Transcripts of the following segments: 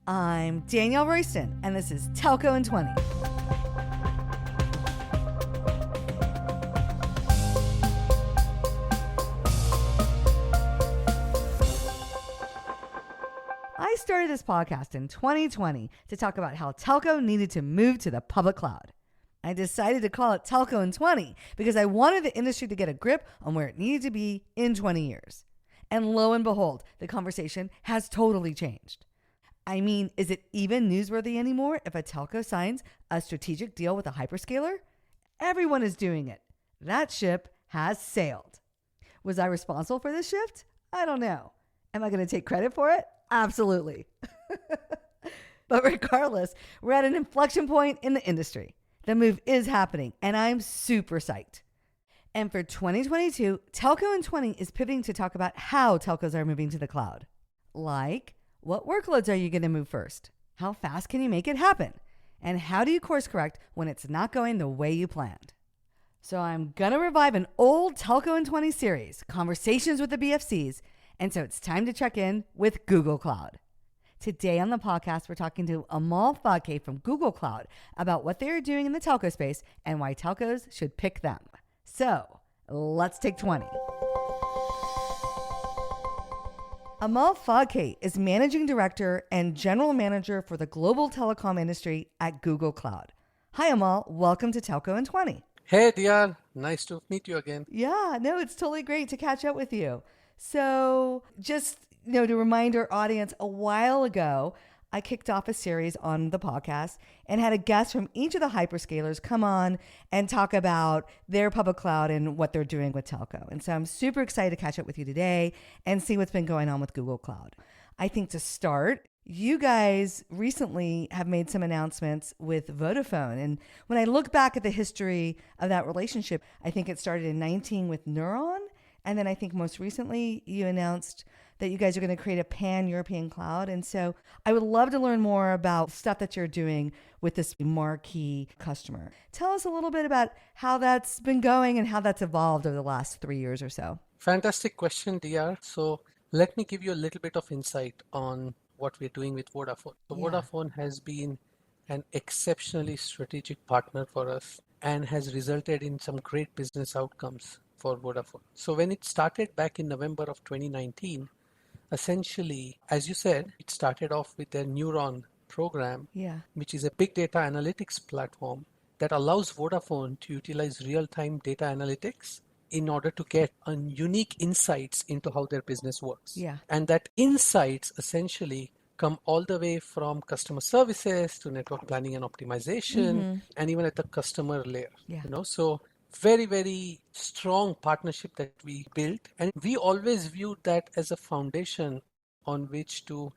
I'm Danielle Royston, and this is Telco in 20. I started this podcast in 2020 to talk about how telco needed to move to the public cloud. I decided to call it Telco in 20 because I wanted the industry to get a grip on where it needed to be in 20 years. And lo and behold, the conversation has totally changed. I mean, is it even newsworthy anymore if a telco signs a strategic deal with a hyperscaler? Everyone is doing it. That ship has sailed. Was I responsible for this shift? I don't know. Am I going to take credit for it? Absolutely. But regardless, we're at an inflection point in the industry. The move is happening, and I'm super psyched. And for 2022, Telco in 20 is pivoting to talk about how telcos are moving to the cloud. Like, what workloads are you going to move first? How fast can you make it happen? And how do you course correct when it's not going the way you planned? So I'm going to revive an old Telco in 20 series, Conversations with the BFCs, and so it's time to check in with Google Cloud. Today on the podcast, we're talking to Amol Phadke from Google Cloud about what they are doing in the telco space and why telcos should pick them. So let's take 20. Amol Phadke is Managing Director and General Manager for the Global Telecom Industry at Google Cloud. Hi, Amol. Welcome to Telco in 20. Hey, Diar. Nice to meet you again. Yeah, no, it's totally great to catch up with you. So just, to remind our audience, a while ago, I kicked off a series on the podcast and had a guest from each of the hyperscalers come on and talk about their public cloud and what they're doing with telco. And so I'm super excited to catch up with you today and see what's been going on with Google Cloud. I think to start, you guys recently have made some announcements with Vodafone. And when I look back at the history of that relationship, I think it started in 19 with Neuron. And then I think most recently you announced that you guys are going to create a pan-European cloud. And so I would love to learn more about stuff that you're doing with this marquee customer. Tell us a little bit about how that's been going and how that's evolved over the last 3 years or so. Fantastic question, DR. So let me give you a little bit of insight on what we're doing with Vodafone. So Vodafone has been an exceptionally strategic partner for us and has resulted in some great business outcomes for Vodafone. So when it started back in November of 2019, essentially, as you said, it started off with their Neuron program, which is a big data analytics platform that allows Vodafone to utilize real-time data analytics in order to get unique insights into how their business works. And that insights essentially come all the way from customer services to network planning and optimization, and even at the customer layer. So very, very strong partnership that we built. And we always viewed that as a foundation on which to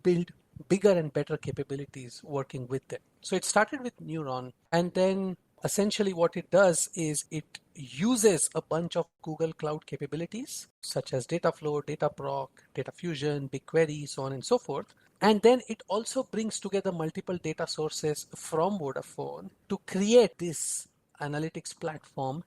build bigger and better capabilities working with them. So it started with Neuron. And then essentially what it does is it uses a bunch of Google Cloud capabilities, such as Dataflow, Dataproc, Data Fusion, BigQuery, so on and so forth. And then it also brings together multiple data sources from Vodafone to create this analytics platform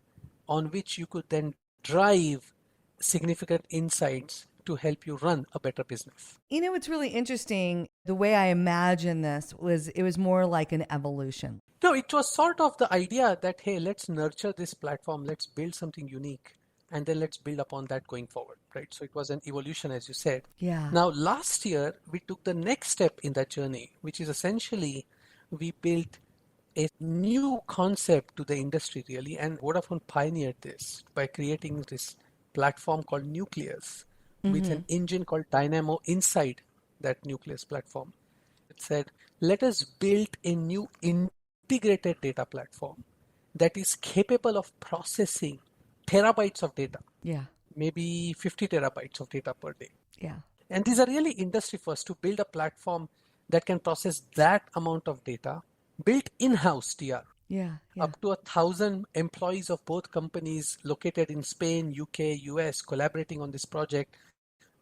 on which you could then drive significant insights to help you run a better business. It's really interesting. The way I imagined this was it was more like an evolution. No, it was sort of the idea that, hey, let's nurture this platform, let's build something unique, and then let's build upon that going forward, right? So it was an evolution, as you said. Now, last year, we took the next step in that journey, which is essentially we built a new concept to the industry, really, and Vodafone pioneered this by creating this platform called Nucleus with an engine called Dynamo inside that Nucleus platform. It said, let us build a new integrated data platform that is capable of processing terabytes of data, maybe 50 terabytes of data per day. And these are really industry first, to build a platform that can process that amount of data built in-house, TR. Up to 1,000 employees of both companies located in Spain, UK, US, collaborating on this project,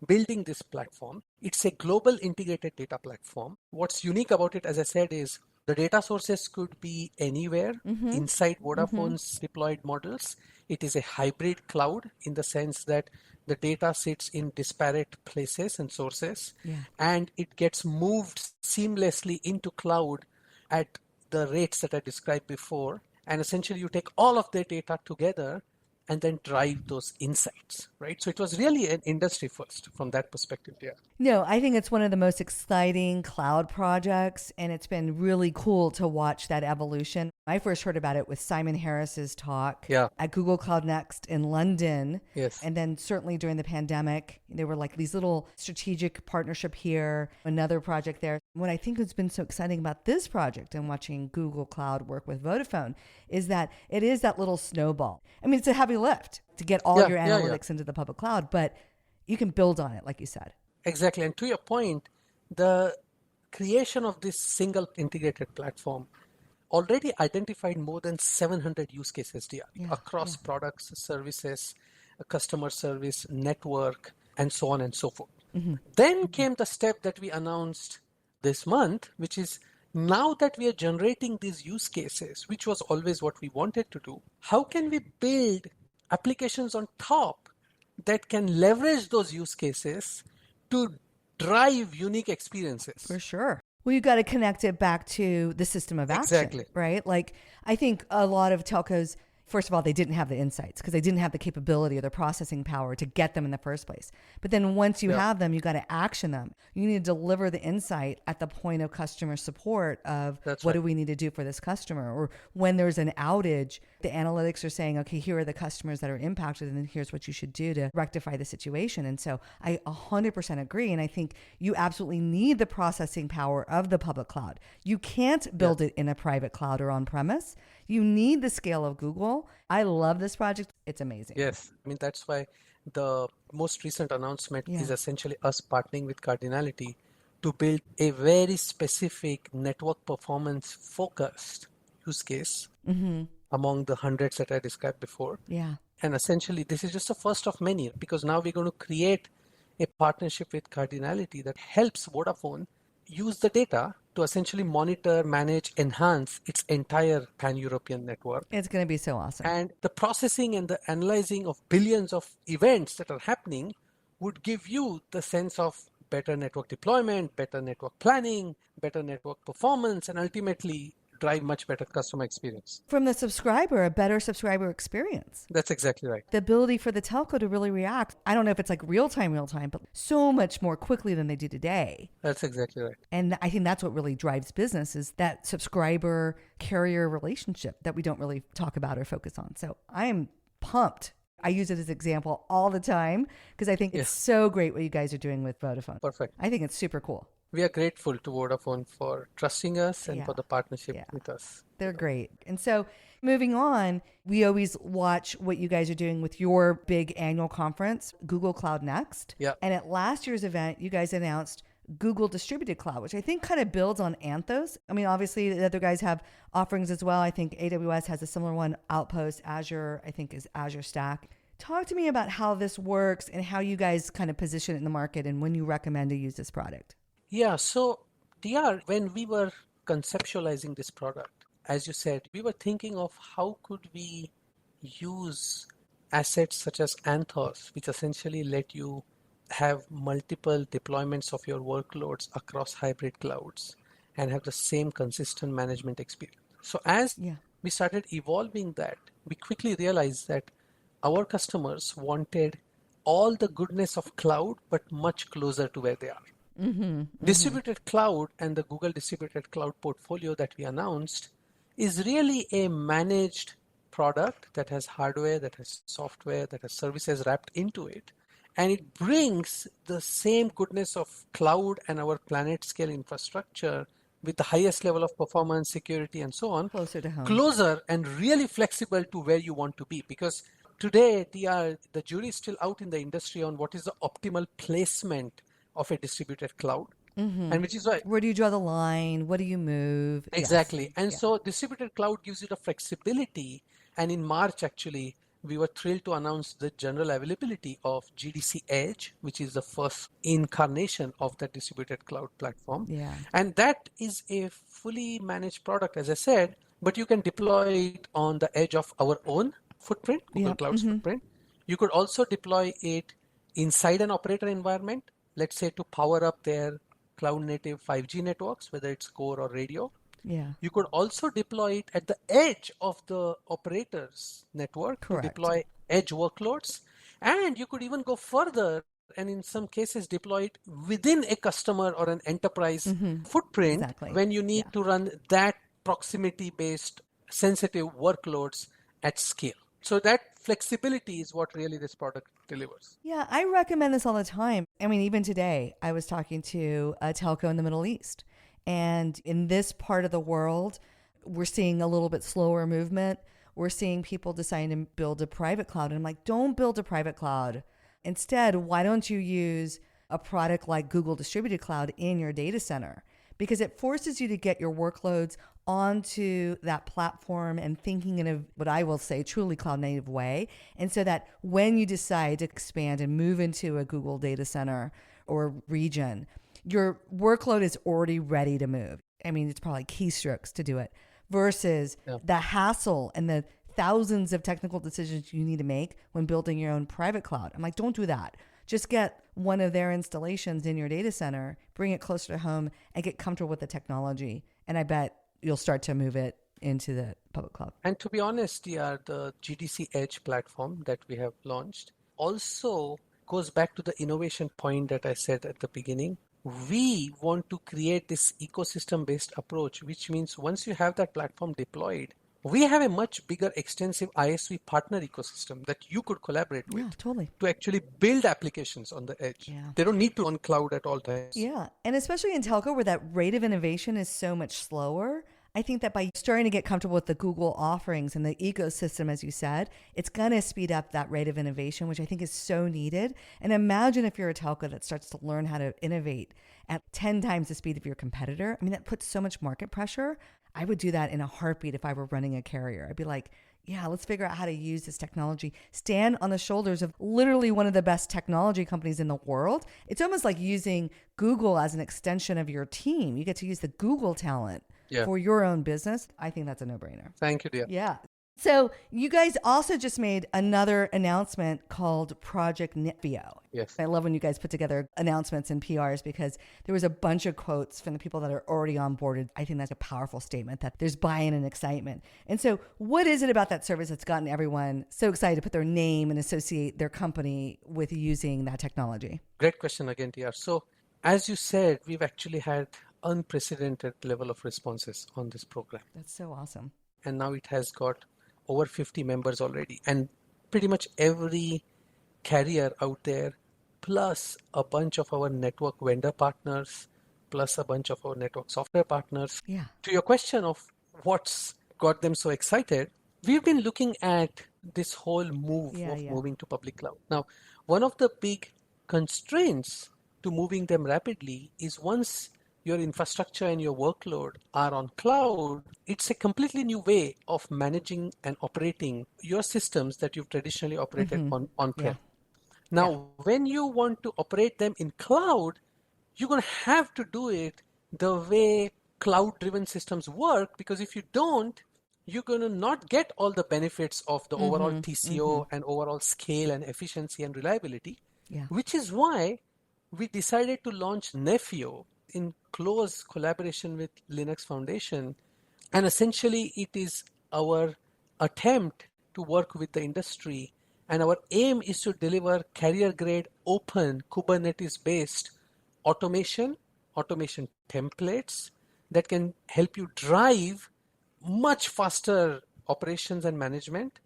building this platform. It's a global integrated data platform. What's unique about it, as I said, is the data sources could be anywhere inside Vodafone's deployed models. It is a hybrid cloud in the sense that the data sits in disparate places and sources, Yeah. and it gets moved seamlessly into cloud at the rates that I described before. And essentially, you take all of the data together and then drive those insights, right? So it was really an industry first from that perspective. Yeah. No, I think it's one of the most exciting cloud projects, and it's been really cool to watch that evolution. I first heard about it with Simon Harris's talk Yeah. at Google Cloud Next in London. Yes. And then certainly during the pandemic, there were like these little strategic partnership here, another project there. What I think has been so exciting about this project and watching Google Cloud work with Vodafone is that it is that little snowball. I mean, it's a heavy lift to get all your analytics into the public cloud, but you can build on it, like you said. Exactly. And to your point, the creation of this single integrated platform already identified more than 700 use cases across products, services, customer service, network, and so on and so forth. Then came the step that we announced this month, which is now that we are generating these use cases, which was always what we wanted to do, how can we build applications on top that can leverage those use cases to drive unique experiences? For sure. Well, you got to connect it back to the system of action, Exactly. right? Like, I think a lot of telcos, first of all, they didn't have the insights because they didn't have the capability or the processing power to get them in the first place. But then once you have them, you got to action them. You need to deliver the insight at the point of customer support of what do we need to do for this customer? Or when there's an outage, the analytics are saying, okay, here are the customers that are impacted and then here's what you should do to rectify the situation. And so I 100% agree. And I think you absolutely need the processing power of the public cloud. You can't build it in a private cloud or on premise. You need the scale of Google. I love this project. It's amazing. Yes. I mean, that's why the most recent announcement is essentially us partnering with Cardinality to build a very specific network performance focused use case among the hundreds that I described before. Yeah. And essentially, this is just the first of many, because now we're going to create a partnership with Cardinality that helps Vodafone use the data to essentially monitor, manage, enhance its entire pan-European network. It's going to be so awesome. And the processing and the analyzing of billions of events that are happening would give you the sense of better network deployment, better network planning, better network performance, and ultimately drive much better customer experience. From the subscriber, a better subscriber experience. That's exactly right. The ability for the telco to really react. I don't know if it's like real time, but so much more quickly than they do today. That's exactly right. And I think that's what really drives business is that subscriber carrier relationship that we don't really talk about or focus on. So I'm pumped. I use it as an example all the time because I think it's so great what you guys are doing with Vodafone. Perfect. I think it's super cool. We are grateful to Vodafone for trusting us and for the partnership with us. They're great. And so moving on, we always watch what you guys are doing with your big annual conference, Google Cloud Next. Yeah. And at last year's event, you guys announced Google Distributed Cloud, which I think kind of builds on Anthos. I mean, obviously the other guys have offerings as well. I think AWS has a similar one. Outpost, Azure, I think is Azure Stack. Talk to me about how this works and how you guys kind of position it in the market and when you recommend to use this product. Yeah, so DR, when we were conceptualizing this product, as you said, we were thinking of how could we use assets such as Anthos, which essentially let you have multiple deployments of your workloads across hybrid clouds and have the same consistent management experience. So as we started evolving that, we quickly realized that our customers wanted all the goodness of cloud, but much closer to where they are. Distributed cloud and the Google Distributed Cloud portfolio that we announced is really a managed product that has hardware, that has software, that has services wrapped into it. And it brings the same goodness of cloud and our planet scale infrastructure with the highest level of performance, security, and so on, closer to home, closer and really flexible to where you want to be. Because today, the jury is still out in the industry on what is the optimal placement of a distributed cloud. And which is why, where do you draw the line? What do you move? Exactly. And so distributed cloud gives you the flexibility. And in March, actually, we were thrilled to announce the general availability of GDC Edge, which is the first incarnation of the distributed cloud platform. And that is a fully managed product, as I said, but you can deploy it on the edge of our own footprint, Google Cloud's footprint. You could also deploy it inside an operator environment, let's say to power up their cloud native 5G networks, whether it's core or radio. Yeah. You could also deploy it at the edge of the operator's network to Correct. deploy edge workloads. And you could even go further and in some cases deploy it within a customer or an enterprise footprint Exactly. when you need Yeah. to run that proximity-based sensitive workloads at scale. So that flexibility is what really this product delivers. Yeah, I recommend this all the time. I mean, even today, I was talking to a telco in the Middle East. And in this part of the world, we're seeing a little bit slower movement. We're seeing people deciding to build a private cloud. And I'm like, don't build a private cloud. Instead, why don't you use a product like Google Distributed Cloud in your data center? Because it forces you to get your workloads onto that platform and thinking in a, what I will say, truly cloud native way. And so that when you decide to expand and move into a Google data center or region, your workload is already ready to move. I mean, it's probably keystrokes to do it versus the hassle and the thousands of technical decisions you need to make when building your own private cloud. I'm like, don't do that. Just get one of their installations in your data center, bring it closer to home, and get comfortable with the technology. And I bet you'll start to move it into the public cloud. And to be honest, the GDC Edge platform that we have launched also goes back to the innovation point that I said at the beginning. We want to create this ecosystem-based approach, which means once you have that platform deployed, we have a much bigger, extensive ISV partner ecosystem that you could collaborate with to actually build applications on the edge. Yeah. They don't need to on cloud at all times. Yeah. And especially in telco where that rate of innovation is so much slower, I think that by starting to get comfortable with the Google offerings and the ecosystem, as you said, it's going to speed up that rate of innovation, which I think is so needed. And imagine if you're a telco that starts to learn how to innovate at 10 times the speed of your competitor. I mean, that puts so much market pressure. I would do that in a heartbeat if I were running a carrier. I'd be like, yeah, let's figure out how to use this technology. Stand on the shoulders of literally one of the best technology companies in the world. It's almost like using Google as an extension of your team. You get to use the Google talent for your own business. I think that's a no-brainer. Thank you, dear. Yeah. So you guys also just made another announcement called Project Nefio. Yes. I love when you guys put together announcements and PRs because there was a bunch of quotes from the people that are already onboarded. I think that's a powerful statement that there's buy-in and excitement. And so what is it about that service that's gotten everyone so excited to put their name and associate their company with using that technology? Great question again, TR. So as you said, we've actually had unprecedented level of responses on this program. That's so awesome. And now it has got over 50 members already, and pretty much every carrier out there, plus a bunch of our network vendor partners, plus a bunch of our network software partners. Yeah. To your question of what's got them so excited, we've been looking at this whole move moving to public cloud. Now, one of the big constraints to moving them rapidly is once your infrastructure and your workload are on cloud, it's a completely new way of managing and operating your systems that you've traditionally operated on-prem. Now, when you want to operate them in cloud, you're going to have to do it the way cloud-driven systems work, because if you don't, you're going to not get all the benefits of the overall TCO and overall scale and efficiency and reliability, which is why we decided to launch Nefio in close collaboration with Linux Foundation. And essentially, it is our attempt to work with the industry. And our aim is to deliver carrier-grade, open, Kubernetes-based automation templates that can help you drive much faster operations and management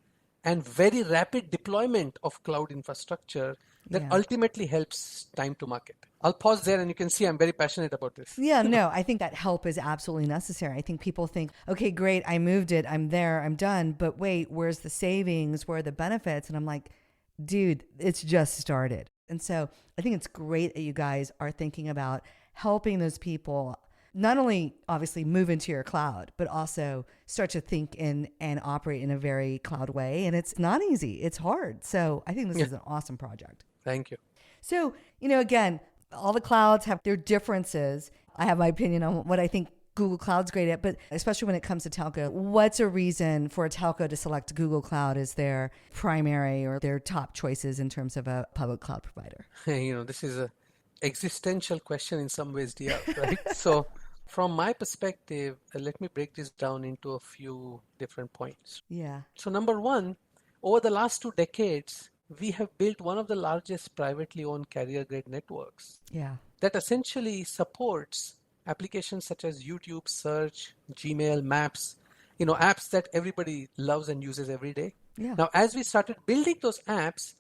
and very rapid deployment of cloud infrastructure that ultimately helps time to market. I'll pause there and you can see I'm very passionate about this. Yeah, no, I think that help is absolutely necessary. I think people think, okay, great, I moved it, I'm there, I'm done, but wait, where's the savings, where are the benefits? And I'm like, dude, it's just started. And so I think it's great that you guys are thinking about helping those people not only obviously move into your cloud, but also start to think in and operate in a very cloud way. And it's not easy. It's hard. So I think this is an awesome project. Thank you. So, again, all the clouds have their differences. I have my opinion on what I think Google Cloud's great at, but especially when it comes to telco, what's a reason for a telco to select Google Cloud as their primary or their top choices in terms of a public cloud provider? This is a existential question in some ways, dear, right? So from my perspective, let me break this down into a few different points. Yeah. So number one, over the last 2 decades, we have built one of the largest privately owned carrier-grade networks Yeah. that essentially supports applications such as YouTube, search, Gmail, Maps, apps that everybody loves and uses every day. Yeah. Now, as we started building those apps,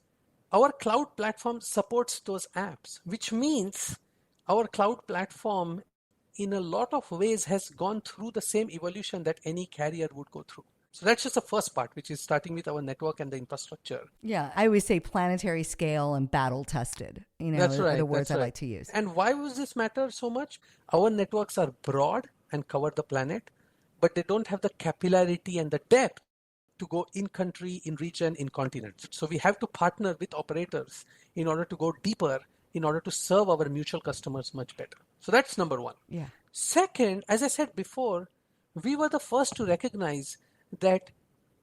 our cloud platform supports those apps, which means our cloud platform in a lot of ways has gone through the same evolution that any carrier would go through. So that's just the first part, which is starting with our network and the infrastructure. Yeah. I always say planetary scale and battle tested, That's are right. the words That's I right. like to use. And why does this matter so much? Our networks are broad and cover the planet, but they don't have the capillarity and the depth to go in country, in region, in continent. So we have to partner with operators in order to go deeper, in order to serve our mutual customers much better. So that's number one. Yeah. Second, as I said before, we were the first to recognize that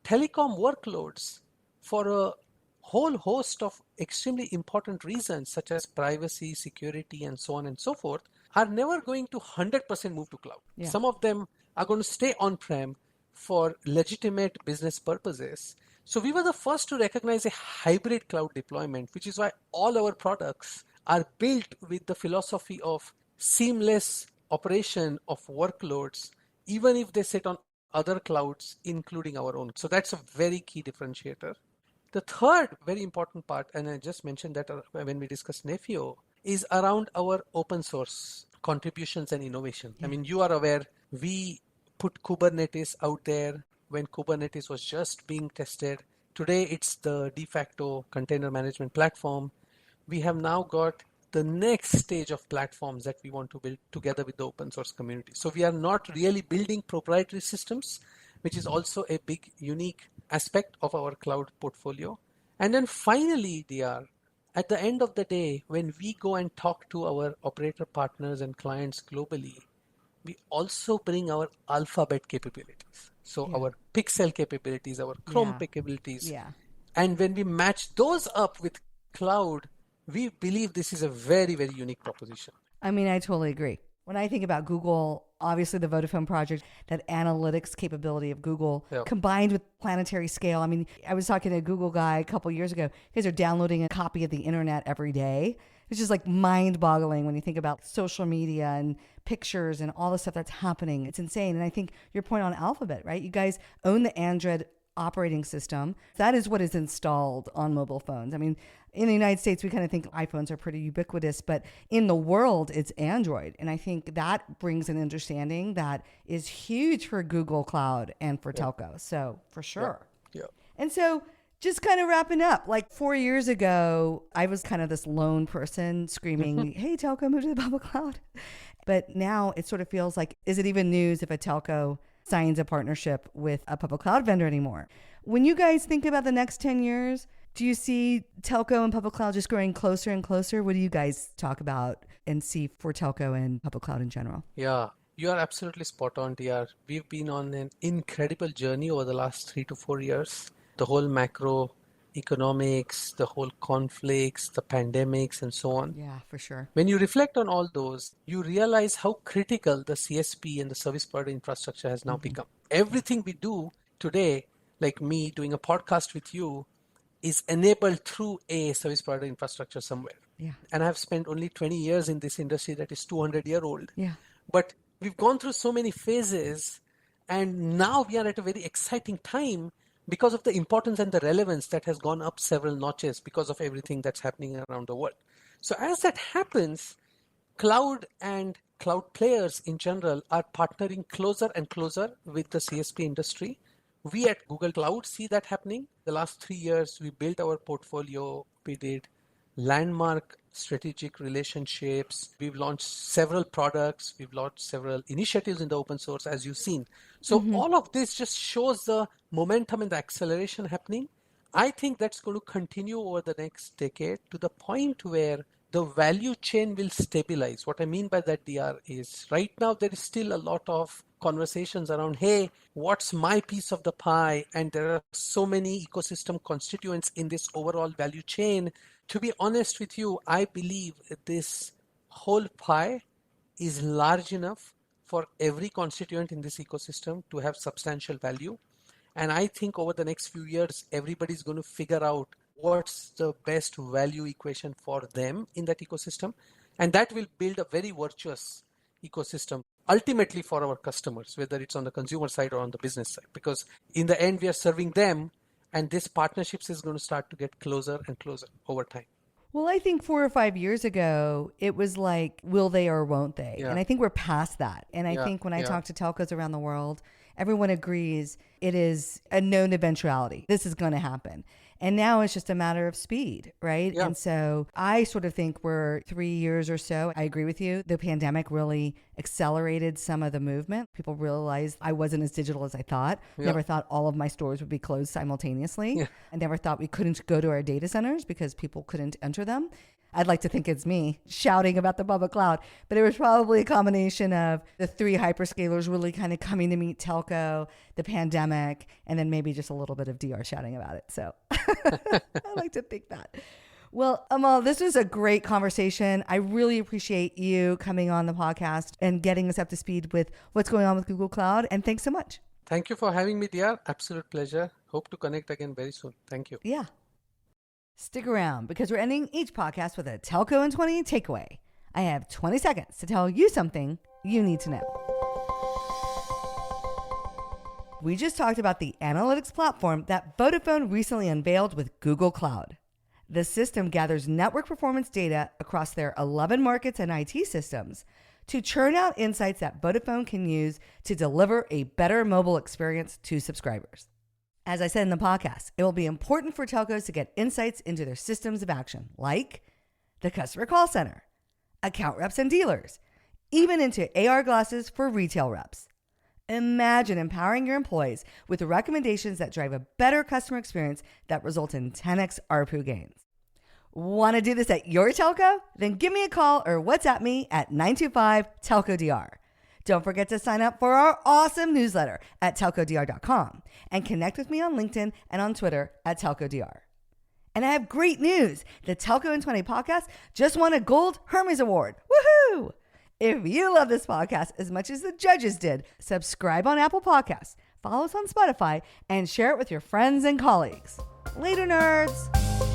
telecom workloads, for a whole host of extremely important reasons, such as privacy, security, and so on and so forth, are never going to 100% move to cloud. Yeah. Some of them are going to stay on-prem for legitimate business purposes. So we were the first to recognize a hybrid cloud deployment, which is why all our products are built with the philosophy of seamless operation of workloads, even if they sit on other clouds, including our own. So that's a very key differentiator. The third very important part, and I just mentioned that when we discussed Nefio, is around our open source contributions and innovation. I mean, you are aware, we put Kubernetes out there when Kubernetes was just being tested. Today, it's the de facto container management platform. We have now got the next stage of platforms that we want to build together with the open source community. So we are not really building proprietary systems, which is also a big unique aspect of our cloud portfolio. And then finally, DR, at the end of the day, when we go and talk to our operator partners and clients globally, we also bring our alphabet capabilities. So our Pixel capabilities, our Chrome capabilities. Yeah. And when we match those up with cloud, we believe this is a very, very unique proposition. I mean, I totally agree. When I think about Google, obviously the Vodafone project, that analytics capability of Google combined with planetary scale. I mean, I was talking to a Google guy a couple years ago. You guys are downloading a copy of the internet every day. It's just like mind boggling when you think about social media and pictures and all the stuff that's happening. It's insane. And I think your point on Alphabet, right? You guys own the Android operating system. That is what is installed on mobile phones. I mean, in the United States, we kind of think iPhones are pretty ubiquitous, but in the world, it's Android. And I think that brings an understanding that is huge for Google Cloud and for telco. So for sure. Yeah. And so just kind of wrapping up, like 4 years ago, I was kind of this lone person screaming, hey, telco, move to the public cloud. But now it sort of feels like, is it even news if a telco signs a partnership with a public cloud vendor anymore? When you guys think about the next 10 years, do you see telco and public cloud just growing closer and closer? What do you guys talk about and see for telco and public cloud in general? Yeah, you are absolutely spot on, DR. We've been on an incredible journey over the last 3 to 4 years. The whole macro economics, the whole conflicts, the pandemics, and so on. Yeah, for sure. When you reflect on all those, you realize how critical the CSP and the service provider infrastructure has now become. Everything we do today, like me doing a podcast with you, is enabled through a service provider infrastructure somewhere. Yeah. And I've spent only 20 years in this industry that is 200-year-old. Yeah. But we've gone through so many phases, and now we are at a very exciting time because of the importance and the relevance that has gone up several notches because of everything that's happening around the world. So as that happens, cloud and cloud players in general are partnering closer and closer with the CSP industry. We at Google Cloud see that happening. The last 3 years, we built our portfolio. We did landmark strategic relationships. We've launched several products. We've launched several initiatives in the open source, as you've seen. So all of this just shows the momentum and the acceleration happening. I think that's going to continue over the next decade to the point where the value chain will stabilize. What I mean by that, DR, is right now there is still a lot of conversations around, hey, what's my piece of the pie? And there are so many ecosystem constituents in this overall value chain. To be honest with you, I believe this whole pie is large enough for every constituent in this ecosystem to have substantial value. And I think over the next few years, everybody's going to figure out what's the best value equation for them in that ecosystem. And that will build a very virtuous ecosystem ultimately for our customers, whether it's on the consumer side or on the business side, because in the end, we are serving them, and this partnerships is going to start to get closer and closer over time. Well, I think 4 or 5 years ago, it was like, will they or won't they? Yeah. And I think we're past that. And I Yeah, think when I yeah. talk to telcos around the world, everyone agrees it is a known eventuality. This is going to happen. And now it's just a matter of speed, right? Yeah. And so I sort of think we're 3 years or so. I agree with you. The pandemic really accelerated some of the movement. People realized I wasn't as digital as I thought. Yeah. Never thought all of my stores would be closed simultaneously. Yeah. I never thought we couldn't go to our data centers because people couldn't enter them. I'd like to think it's me shouting about the public cloud, but it was probably a combination of the 3 hyperscalers really kind of coming to meet telco, the pandemic, and then maybe just a little bit of DR shouting about it. So I like to think that. Well, Amol, this was a great conversation. I really appreciate you coming on the podcast and getting us up to speed with what's going on with Google Cloud. And thanks so much. Thank you for having me, dear. Absolute pleasure. Hope to connect again very soon. Thank you. Yeah. Stick around because we're ending each podcast with a Telco in 20 takeaway. I have 20 seconds to tell you something you need to know. We just talked about the analytics platform that Vodafone recently unveiled with Google Cloud. The system gathers network performance data across their 11 markets and IT systems to churn out insights that Vodafone can use to deliver a better mobile experience to subscribers. As I said in the podcast, it will be important for telcos to get insights into their systems of action, like the customer call center, account reps and dealers, even into AR glasses for retail reps. Imagine empowering your employees with recommendations that drive a better customer experience that result in 10x ARPU gains. Want to do this at your telco? Then give me a call or WhatsApp me at 925-TELCO-DR. Don't forget to sign up for our awesome newsletter at telcodr.com and connect with me on LinkedIn and on Twitter at telcodr. And I have great news. The Telco in 20 podcast just won a Gold Hermes Award. Woohoo! If you love this podcast as much as the judges did, subscribe on Apple Podcasts, follow us on Spotify, and share it with your friends and colleagues. Later, nerds.